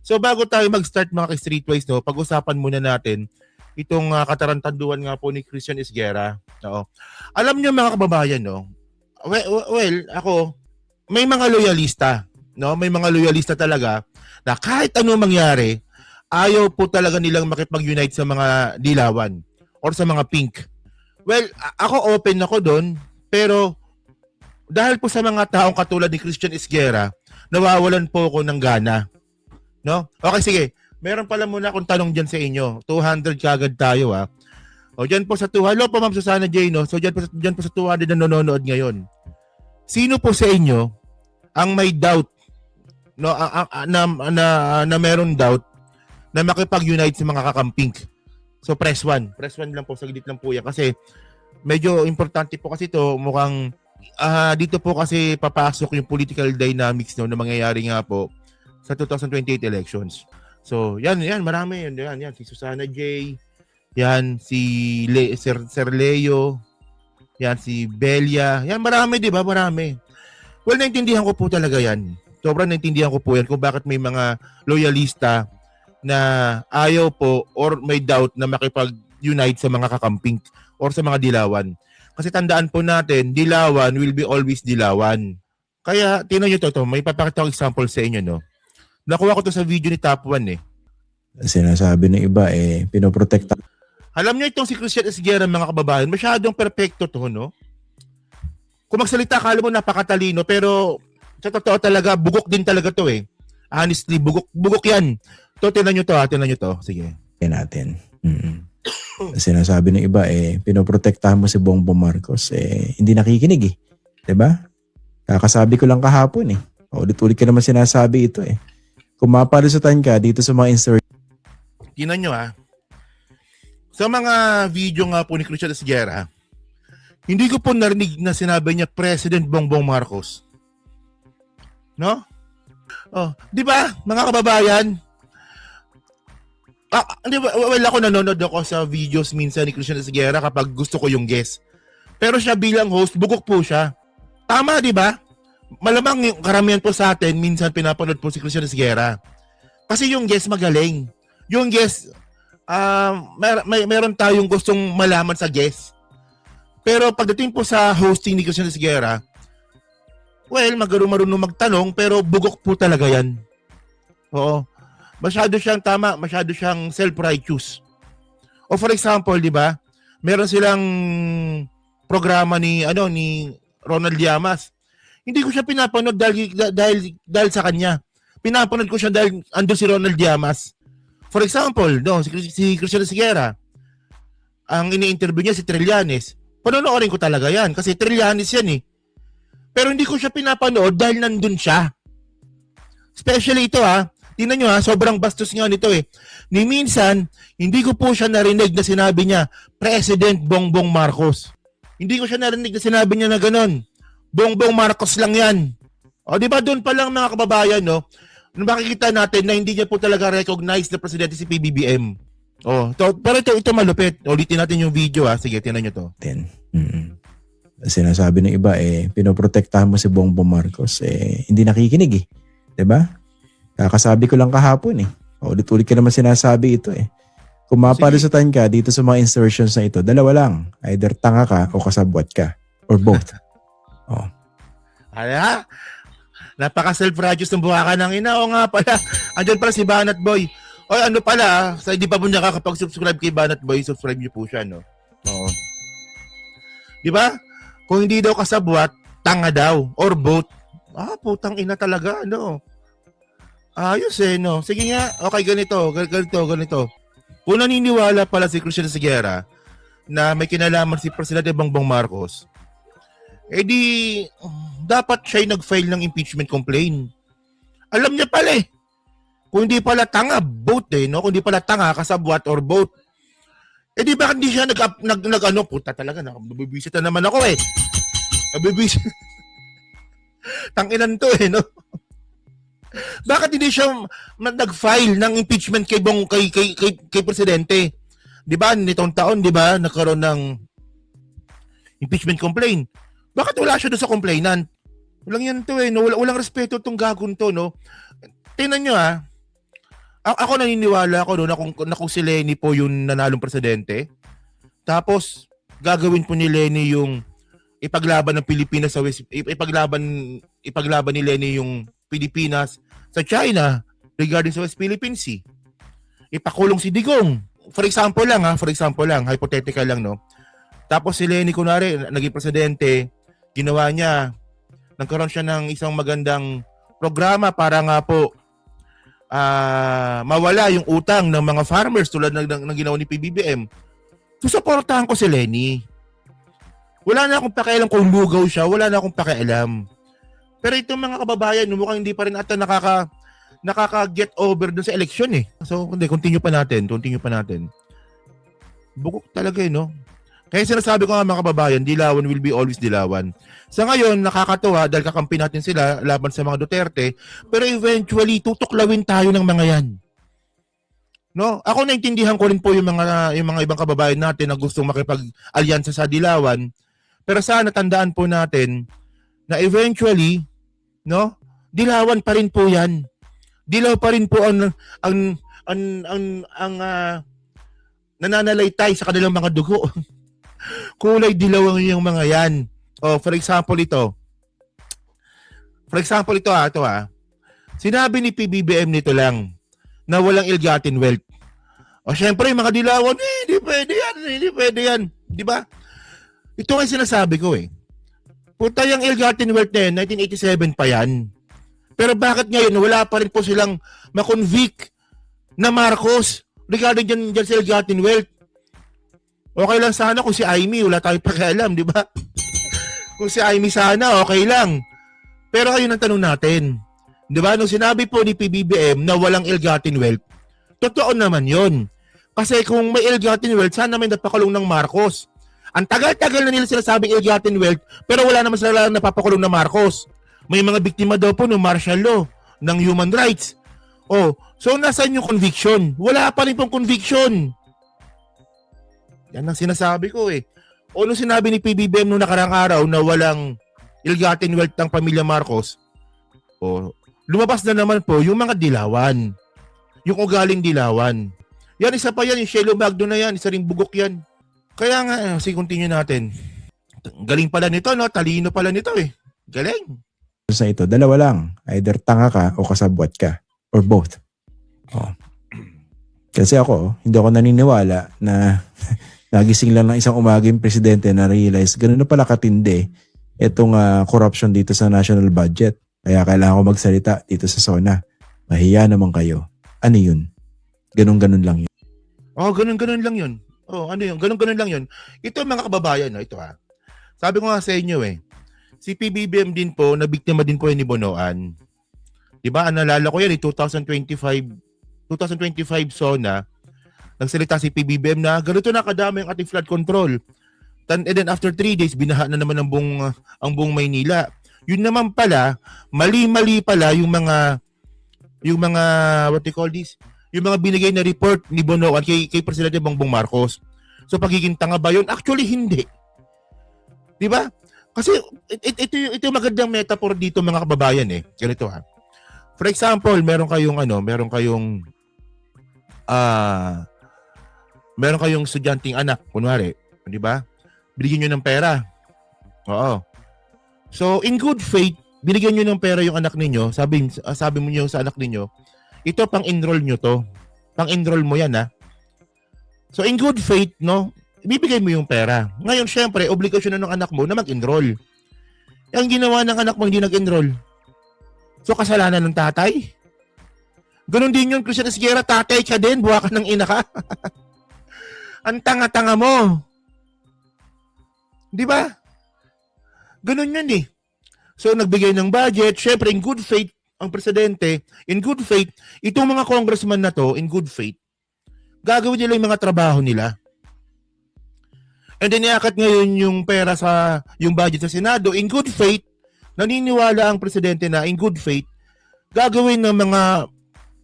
So bago tayo mag-start mga ka-streetwise, no, pag-usapan muna natin itong katarantaduhan nga po ni Christian Esguerra. Oo. Alam niyo mga kababayan, no, well, ako, may mga loyalista, no? May mga loyalista talaga na kahit ano mangyari, ayaw po talaga nilang makipag-unite sa mga dilawan or sa mga pink. Well, ako open ako doon, pero dahil po sa mga taong katulad ni Christian Esguerra, nawawalan po ako ng gana. No? Okay, sige. Meron pala muna akong tanong dyan sa inyo. 200 kagad tayo, ha. O, dyan po sa 200. Hello po, Ma'am Susana J, no? So, dyan po sa 200 na nanonood ngayon. Sino po sa inyo ang may doubt, no, na meron doubt na makipag-unite sa mga kakamping? So, press 1. Press 1 lang po, saglit lang po yan. Kasi, medyo importante po kasi ito. Mukhang, dito po kasi papasok yung political dynamics, no, na mangyayari nga po sa 2028 elections. So, yan, marami yan, si Susana J, yan, si Sir Leo, yan, si Belia, yan, marami, di ba? Marami. Well, naintindihan ko po talaga yan. Sobrang naintindihan ko po yan kung bakit may mga loyalista na ayaw po or may doubt na makipag-unite sa mga kakamping or sa mga dilawan. Kasi tandaan po natin, dilawan will be always dilawan. Kaya, tingnan nyo to, may papakita ko example sa inyo, no? Nakuha ko to sa video ni Top 1 eh. Sinasabi ng iba pinoprotekta. Alam niyo itong si Christian Esguerra mga kababayan, masyadong perfecto to, no? Kung magsalita, akala mo napakatalino, pero sa totoo talaga, bugok din talaga to eh. Honestly, bugok yan. To, tinan nyo to. Sige. Natin. Sinasabi ng iba pinoprotektahan mo si Bongbong Marcos. Hindi nakikinig eh. Diba? Kakasabi ko lang kahapon eh. Ulit-ulit ka naman sinasabi ito eh. Kung mapalusutan ka dito sa mga insurgents. Tinan nyo sa mga video nga po ni Christian Esguerra, hindi ko po narinig na sinabi niya President Bongbong Marcos. No? Oh, di ba, mga kababayan? Di ba, well, ako nanonood ako sa videos minsan ni Christian Esguerra kapag gusto ko yung guest. Pero siya bilang host, bugok po siya. Tama, di ba? Malamang yung karamihan po sa atin, minsan pinapanood po si Christian Esguerra. Kasi yung guest magaling. Yung guest, meron tayong gustong malaman sa guest. Pero pagdating po sa hosting ni Christian Esguerra, well, marunong magtanong, pero bugok po talaga yan. Oo. Masyado siyang self-righteous. O for example, di ba, meron silang programa ni Ronald Llamas. Hindi ko siya pinapanood dahil sa kanya. Pinapanood ko siya dahil ando si Ronald Llamas. For example, si Christian Esguerra, ang ini-interview niya si Trillanes. Panonoorin ko talaga yan kasi Trillanes yan eh. Pero hindi ko siya pinapanood dahil nandun siya. Especially ito tingnan nyo sobrang bastos nga nito eh. Ni minsan, hindi ko po siya narinig na sinabi niya, President Bongbong Marcos. Hindi ko siya narinig na sinabi niya na ganon. Bongbong Marcos lang yan. O, di ba doon pa lang mga kababayan, no? Makikita natin na hindi niya po talaga recognize na presidente si PBBM. O, pero ito malupit. Ulitin natin yung video Sige, tinan nyo to. Sinasabi ng iba pinoprotektahan mo si Bongbong Marcos. Hindi nakikinig eh. Diba? Kakasabi ko lang kahapon eh. Ulit-ulit ka naman sinasabi ito eh. Kung mapalusutan ka dito sa mga insertions na ito, dalawa lang. Either tanga ka o kasabwat ka. Or both. Napaka-self-righteous ng buhaka ng ina. O nga pala, andyan pala si Banat Boy. O ano pala, sa hindi pa po nakakapag-subscribe kay Banat Boy, subscribe niyo po siya, no? Oo. Di ba? Kung hindi daw kasabwat, tanga daw. Or both. Putang ina talaga, no? Ayos no? Sige nga, okay, ganito. Kung naniniwala pala si Christian Esguerra na may kinalaman si Presidente Bongbong Marcos, dapat siya nag-file ng impeachment complaint. Alam niya pala eh. Kung hindi pala tanga, both no? Kung hindi pala tanga, kasabwat or both. Bakit hindi siya puta talaga, nabibisit na naman ako eh. Nabibisit. Tanginan to no? Bakit hindi siya nag-file ng impeachment kay Presidente? Di ba, nitong taon, di ba, nagkaroon ng impeachment complaint. Bakit wala siya doon sa complainant? Walang yan to no? Walang respeto tong gagong to, no? Tingnan nyo Ako naniniwala ako no, na kung si Lenny po yung nanalong presidente, tapos gagawin po ni Lenny yung ipaglaban ng Pilipinas sa West, ipaglaban ni Lenny yung Pilipinas sa China regarding sa West Philippine Sea. Ipakulong si Digong. For example lang, hypothetical lang, no. Tapos si Lenny kunwari naging presidente, ginawa niya, nagkaroon siya ng isang magandang programa para nga po mawala yung utang ng mga farmers tulad ng ginawa ni PBBM. Susuportahan ko si Lenny. Wala na akong pakialam kung lugaw siya, wala na akong pakialam. Pero itong mga kababayan, mukhang hindi pa rin ata nakaka-get over dun sa eleksyon eh. So, continue pa natin. Bukok talaga no? Kaya sinasabi ko nga mga kababayan, Dilawan will be always Dilawan. Sa ngayon, nakakatuwa dahil kakampi natin sila laban sa mga Duterte, pero eventually, tutuklawin tayo ng mga yan. No? Ako naintindihan ko rin po yung mga ibang kababayan natin na gustong makipag-alyansa sa Dilawan, pero sana tandaan po natin na eventually, no? Dilawan pa rin po yan. Dilaw pa rin po ang nananalaytay sa kanilang mga dugo. Kulay dilaw ang yung mga yan. Oh, for example ito. Ito. Sinabi ni PBBM nito lang na walang ill-gotten wealth. O syempre, mga Dilawan, hindi pwede yan. Di ba? Ito ang sinasabi ko eh. Puta yung ill-gotten wealth na yan, 1987 pa yan. Pero bakit ngayon wala pa rin po silang makonvict na Marcos regarding dyan sa ill-gotten wealth? Okay lang sana kung si Amy, wala tayong pakialam, di ba? Kung si Amy sana, okay lang. Pero ayun ang tanong natin. Di ba? Nung sinabi po ni PBBM na walang ill-gotten wealth, totoo naman yun. Kasi kung may ill-gotten wealth, sana may napakulong ng Marcos. Ang tagal-tagal na nila sinasabing ill-gotten wealth, pero wala naman sila napapakulong ng Marcos. May mga biktima daw po ng martial law, ng human rights. Oh, so nasaan yung conviction? Wala pa rin pong conviction. Yan ang sinasabi ko eh. O nung sinabi ni PBBM nung nakarang araw na walang ill-gotten wealth ng pamilya Marcos, lumabas na naman po yung mga Dilawan. Yung ugaling Dilawan. Yan, isa pa yan. Yung Shelo Magno na yan. Isa ring bugok yan. Kaya nga, sige, continue natin. Galing pala nito, no? Talino pala nito eh. Galing. Sa ito, dalawa lang. Either tanga ka o kasabwat ka. Or both. Oh. Kasi ako, hindi ako naniniwala na nagising lang ng isang umaga yung presidente na realize ganun na pala katindi itong corruption dito sa national budget. Kaya kailangan ko magsalita dito sa SONA. Mahiya naman kayo. Ano yun? Ganun-ganun lang yun. Oh, ganun-ganun lang yun. Oh, ano yun? Ganun-ganun lang yun. Ito mga kababayan, no? Ito ha. Sabi ko nga sa inyo eh, si PBBM din po, nabiktima din po yan ni Bonoan. Diba? Nalala ko yan, 2025 SONA, nagsalita si PBBM na ganito na kadami ang ating flood control. And then after 3 days, binaha na naman ang buong Maynila. Yun naman pala, mali-mali pala yung mga what they call this, yung mga binigay na report ni Bonoan kay Presidente Bongbong Marcos. So pagiging tanga ba yun? Actually, hindi. Di ba? Kasi ito yung magandang metaphor dito mga kababayan eh. Ganito ha. For example, meron kayong estudyanteng anak, kunwari, di ba? Binigyan nyo ng pera. Oo. So, in good faith, binigyan nyo ng pera yung anak ninyo, sabi mo nyo sa anak ninyo, ito pang-enroll nyo to. Pang-enroll mo yan, ha? So, in good faith, no, ibibigay mo yung pera. Ngayon, syempre, obligasyon na ng anak mo na mag-enroll. Ang ginawa ng anak mo, hindi nag-enroll. So, kasalanan ng tatay? Ganon din yun, Christian Esguerra, tatay ka din, buha ka ng ina ka. Ang tanga-tanga mo. Di ba? Ganon yun eh. So, nagbigay ng budget. Syempre, in good faith, ang presidente, in good faith, itong mga congressman na to, in good faith, gagawin nila yung mga trabaho nila. And then, iakat ngayon yung pera sa, yung budget sa Senado, in good faith, naniniwala ang presidente na, in good faith, gagawin ng mga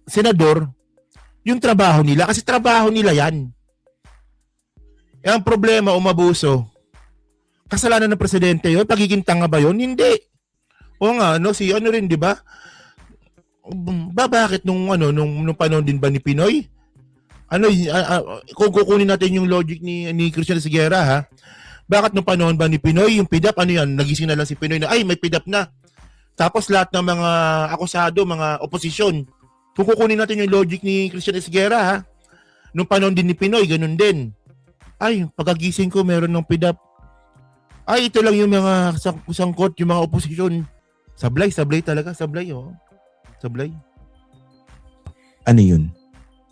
senador yung trabaho nila. Kasi trabaho nila yan. E ang problema, umabuso. Kasalanan ng presidente yun? Pagiging tanga ba yun? Hindi. O nga, no, si ano rin, di ba? Bakit nung panahon din ba ni Pinoy? Kung kukunin natin yung logic ni Christian Esguerra, ha? Bakit nung panahon ba ni Pinoy, yung PDAP, nagising na lang si Pinoy na, ay, may PDAP na. Tapos lahat ng mga akusado, mga oposisyon, kung kukunin natin yung logic ni Christian Esguerra, ha? Nung panahon din ni Pinoy, ganun din. Ay, pagkagising ko, meron ng PDAP. Ay, ito lang yung mga sangkot, yung mga oposisyon. Sablay talaga, sablay, oh. Sablay. Ano yun?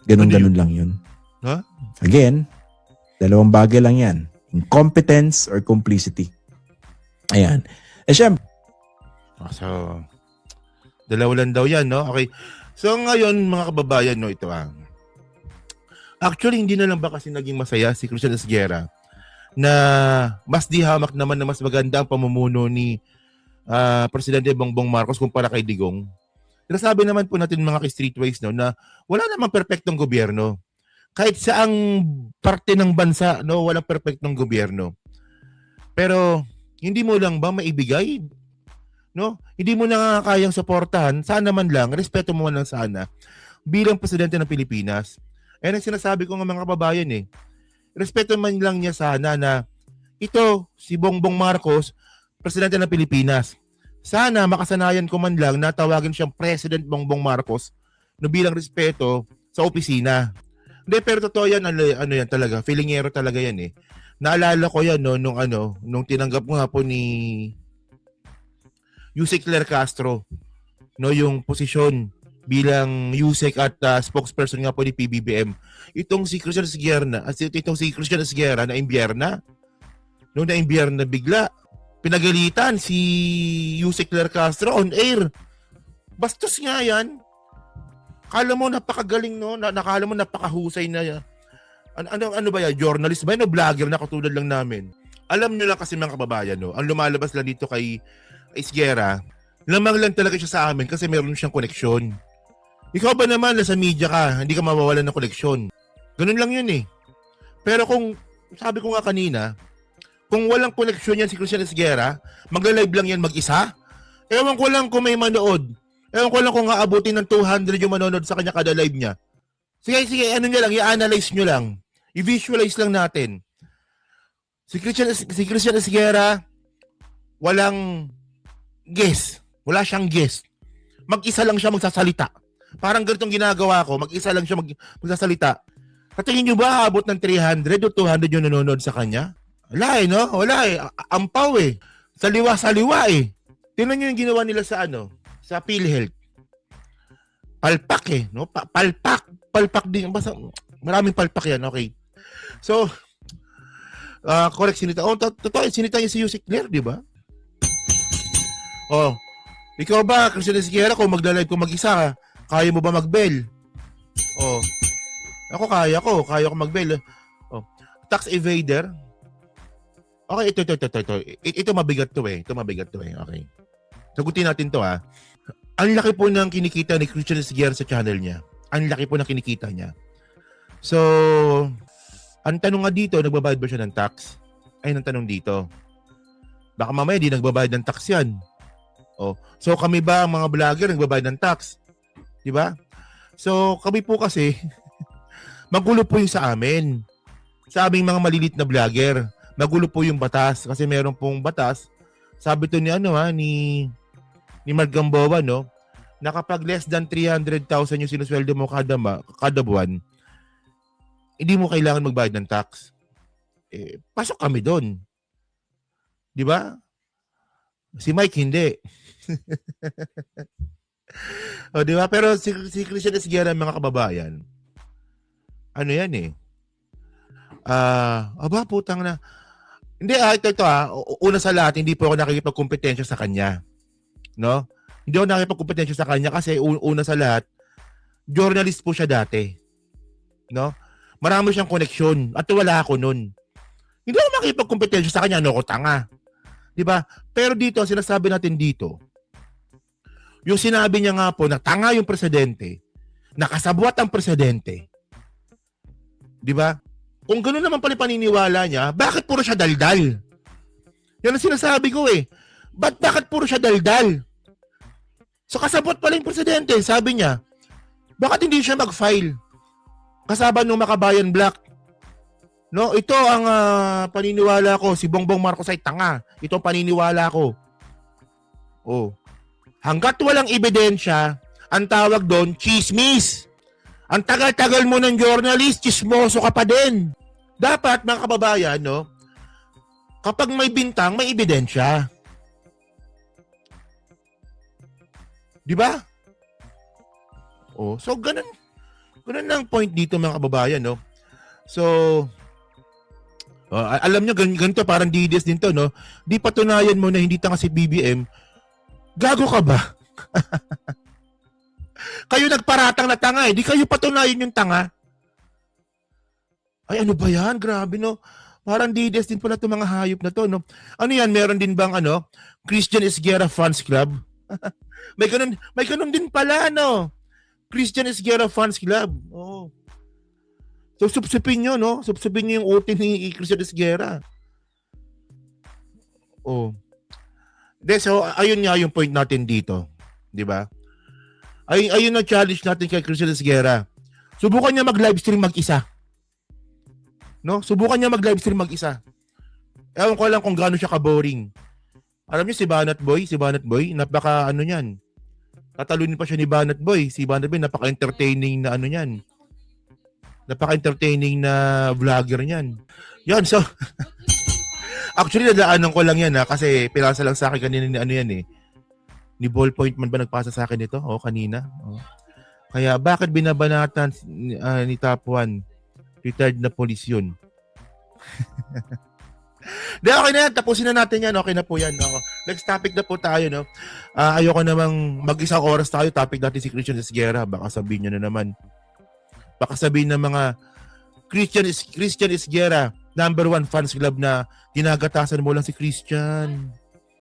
Ganun lang yun. Ha? Again, dalawang bagay lang yan. Incompetence or complicity. Ayan. Syempre, So, dalawa lang daw yan, no? Okay. So, ngayon, mga kababayan, no, ito actually, hindi na lang ba kasi naging masaya si Christian Esguerra na mas di hamak naman na mas maganda ang pamumuno ni Presidente Bongbong Marcos kumpara kay Digong. Sinasabi naman po natin mga streetways, no, na wala namang perpektong gobyerno. Kahit saang parte ng bansa, no, walang perpektong gobyerno. Pero hindi mo lang ba maibigay, no? Hindi mo na kayang suportahan, sana man lang, respeto mo man lang sana bilang presidente ng Pilipinas. Ang sinasabi ko ng mga kababayan respeto man lang niya sana na ito, si Bongbong Marcos, presidente ng Pilipinas. Sana makasanayan ko man lang na tawagin siyang President Bongbong Marcos no bilang respeto sa opisina. Hindi, pero totoo yan, ano yan talaga, feelingero talaga yan Naalala ko yan, no, nung tinanggap ko nga po ni Yusek Claire Castro, no, yung posisyon bilang Yusek at spokesperson nga po ni PBBM. Itong si Christian Esguerra na imbierna. Nung na imbierna bigla, pinagalitan si Yusek Claire Castro on air. Bastos nga yan. Kala mo napakagaling, no? Nakala mo napakahusay na ano ba yan? Journalist ba yan? Vlogger na katulad lang namin. Alam nyo lang kasi mga kababayan, no? Ang lumalabas lang dito kay Esguerra, lamang lang talaga siya sa amin kasi meron siyang koneksyon. Ikaw ba naman nasa media ka, hindi ka mawawalan ng koneksyon. Ganun lang yun Pero kung, sabi ko nga kanina, kung walang koneksyon yan si Christian Esguerra, magla-live lang yan mag-isa. Ewan ko lang kung may manood. Ewan ko lang kung aabutin ng 200 yung manonood sa kanya kada live niya. Sige, ano niya lang, i-analyze nyo lang. I-visualize lang natin. Si Christian Esguerra, walang guest. Wala siyang guest. Mag-isa lang siya magsasalita. Parang ganitong ginagawa ko, mag-isa lang siya magsasalita. Katingin nyo ba aabot ng 300 o 200 yung nanonood sa kanya? Wala no? Wala Ampaw Saliwa Tingnan nyo yung ginawa nila sa sa PhilHealth. Palpak no? Palpak din. Basta maraming palpak yan, okay. So, correct, sinita. Totoo, sinita niya si Yusek Claire, di ba? Ikaw ba, Christian Esguerra, kung magla-live ko mag-isa, kaya mo ba mag-bell? Ako kaya ko mag-bell. Tax evader. Okay, ito mabigat to Ito mabigat to Okay. Sagutin natin to Ang laki po ng kinikita ni Christian Esguerra sa channel niya. Ang laki po ng kinikita niya. So, ang tanong nga dito, nagbabayad ba siya ng tax? Ayun ang tanong dito. Baka mamaya di nagbabayad ng tax yan. So kami ba ang mga vlogger nagbabayad ng tax? Di ba? So kami po kasi magulo po yung sa amin. Sa aming mga malilit na vlogger, magulo po yung batas kasi meron pong batas. Sabi to ni Mark Gamboa, no, na kapag less than 300,000 yung sinusweldo mo kada buwan, hindi mo kailangan magbayad ng tax. Pasok kami doon. Di ba? Si Mike hindi. Di ba? Pero si Christian Esguerra, mga kababayan, ano yan putang na. Hindi, ito una sa lahat, hindi po ako nakikipagkompetensya sa kanya. No? Hindi ako nakikipagkompetensya sa kanya kasi una sa lahat, journalist po siya dati. No? Marami siyang koneksyon at wala ako nun. Hindi ako makikipagkompetensya sa kanya, ano ko tanga. Diba? Pero dito, sinasabi natin dito, yung sinabi niya nga po na tanga yung presidente, nakasabwat ang presidente. Diba? Kung gano'n naman pala paniniwala niya, bakit puro siya daldal? Yan ang sinasabi ko Bakit puro siya daldal? So kasabot pala yung presidente, sabi niya, bakit hindi siya mag-file kasama ng Makabayan Black? No, ito ang paniniwala ko, si Bongbong Marcos ay tanga. Ito ang paniniwala ko. Oh. Hangga't walang ebidensya, ang tawag doon, chismis. Ang tagal-tagal mo ng journalist, chismoso ka pa din. Dapat, mga kababayan, no, kapag may bintang, may ebidensya. Di ba? Oh, so ganun ang point dito, mga kababayan, no. So alam nyo, ganito parang DDS din to, no. Di patunayan mo na hindi tanga si BBM. Gago ka ba? Kayo nagparatang na tanga eh. Di kayo patunayan yung tanga. Ay, ano ba yan? Grabe, no. Parang DDS din pala itong mga hayop na to, no. Ano yan? Meron din bang, Christian Esguerra Fans Club? may ganun din pala, no. Christian Esguerra Fans Club. Oh. So, subsupin nyo, no? Subsupin nyo yung utin ni Christian Esguerra. Oh. So, ayun nga yung point natin dito. Di ba? Ayun na challenge natin kay Christian Esguerra. Subukan niya mag-livestream mag-isa. No? Subukan niya mag-livestream mag-isa. Ewan ko lang kung gaano siya ka-boring. Alam niyo si Banat Boy, napaka niyan. Tatalunin pa siya ni Banat Boy. Si Banat Boy, napaka-entertaining na niyan. Napaka-entertaining na vlogger niyan. Yan, so actually nadaanan ko lang yan kasi pinasa lang sa akin kanina ni yan eh. Ni Ballpoint man ba nagpasa sa akin ito? Kanina. Kaya bakit binabanatan ni Top 1? Retired na police yun. Okay na yan. Tapusin na natin yan. Okay na po yan. Next topic na po tayo. No? Ayoko namang mag-isang oras tayo. Topic natin si Christian Esguerra. Baka sabihin nyo na naman. Baka sabihin ng mga Christian Esguerra, #1 fans club na ginagatasan mo lang si Christian.